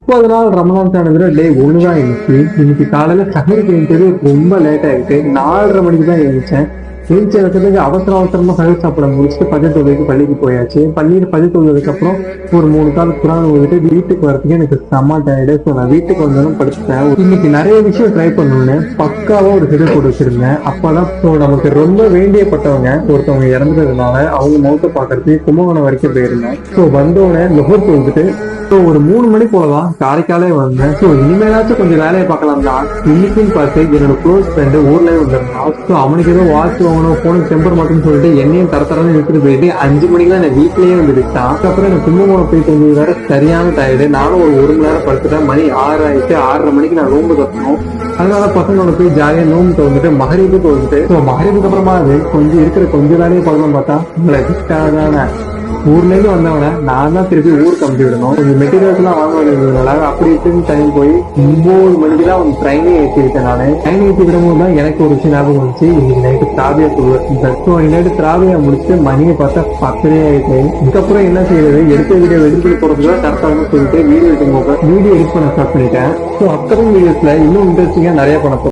30 நாள் ரமலான் தானதுல டே ஒண்ணுதான் இருந்துச்சு. இன்னைக்கு காலையில சஹருக்கு எழுந்தது ரொம்ப லேட் ஆயிடுச்சு. 4:30 மணிக்கு தான் எழுந்திரிச்சேன். எழுந்திரிச்ச இடத்துக்கு அவசரமா சஹர் சாப்பிட முடிச்சுட்டு பஜ்ஜத் தொழுகைக்கு பள்ளிக்கு போயாச்சு. பள்ளியில பஜ்ஜத் தொழுதுக்கு அப்புறம் ஒரு 3 கால் குரான் ஓதிட்டு வீட்டுக்கு வரதுக்கு எனக்கு செம்ம டயர்டு. ஸோ நான் வீட்டுக்கு வந்தாலும் படுத்துட்டேன். இன்னைக்கு நிறைய விஷயம் ட்ரை பண்ணணும்னு பக்காவா ஒரு ஹெடர் போட்டு வச்சிருந்தேன். அப்பதான் ஸோ நமக்கு ரொம்ப வேண்டியப்பட்டவங்க ஒருத்தவங்க இறந்துறதுனால அவங்க மௌத்தை பாக்குறதுக்கு கும்பகோணம் வரைக்கும் போயிருந்தேன். ஸோ வந்தோடனே லொஹர் தொழுதுட்டு ஸோ ஒரு 3 மணி போலதான் காரைக்காலே வந்தேன். ஸோ இனிமேலாச்சும் கொஞ்சம் வேலையை பார்க்கலாம் தான் இன்னைக்குன்னு பார்த்து என்னோட க்ளோஸ் ஃப்ரெண்டு ஊர்லயே வந்திருந்தான். ஸோ அவனுக்கு ஏதோ வாட்ச் வாங்கணும், போனுக்கு டெம்பர் மாட்டோம்னு சொல்லிட்டு என்னையும் தரத்தரன்னு எடுத்துட்டு போயிட்டு 5 மணிக்கு தான் என் வீட்லயே வந்து விட்டான். அதுக்கப்புறம் எனக்கு கும்பகோணம் போயிட்டு வந்தது வேற சரியான டயர்டு. நானும் ஒரு மணி நேரம் படுத்துட்டேன். மணி 6 ஆயிடுச்சு. 6:30 மணிக்கு நான் ரூம்பு கட்டணும். அதனால பசங்களோட போய் ஜாலியா நோம்பு வந்துட்டு மகரீபுக்கு வந்துட்டு ஸோ மகரீபுக்கு அப்புறமா அது கொஞ்சம் இருக்கிற கொஞ்சம் வேலையை பார்க்கலாம் பார்த்தா உங்களை விட்டாதானே ஊர்ல இருந்து வந்தவன நான் தான் திருப்பி ஊருக்கு அனுப்பி விடணும். கொஞ்சம் மெட்டீரியல்ஸ் எல்லாம் வாங்க வேண்டியதுனால அப்படி இப்படின்னு டைம் போய் 9 மணிக்கு தான் அவங்க ட்ரெயினே ஏற்றி விட்டேன். நான் ட்ரெயின் ஏற்றி விடும்போது தான் எனக்கு ஒரு விஷயம் ஞாபகம் வந்துச்சு. இன்னைக்கு நைட்டு திராவியா சொல்லுவேன். நைட்டு திராவியா முடிச்சுட்டு மணியை பார்த்தா 10 ஆயிடுச்சு. இதுக்கப்புறம் என்ன செய்யறது, எடுத்த வீடியோ எடுத்துட்டு போறதுக்கு தான் கரெக்டாக சொல்லிட்டு வீடியோ எடிட் பண்ண ஸ்டார்ட் பண்ணிட்டேன். ஸோ அப்புறம் வீடியோஸ்ல இன்னும் இன்ட்ரெஸ்டிங்கா நிறைய பண்ண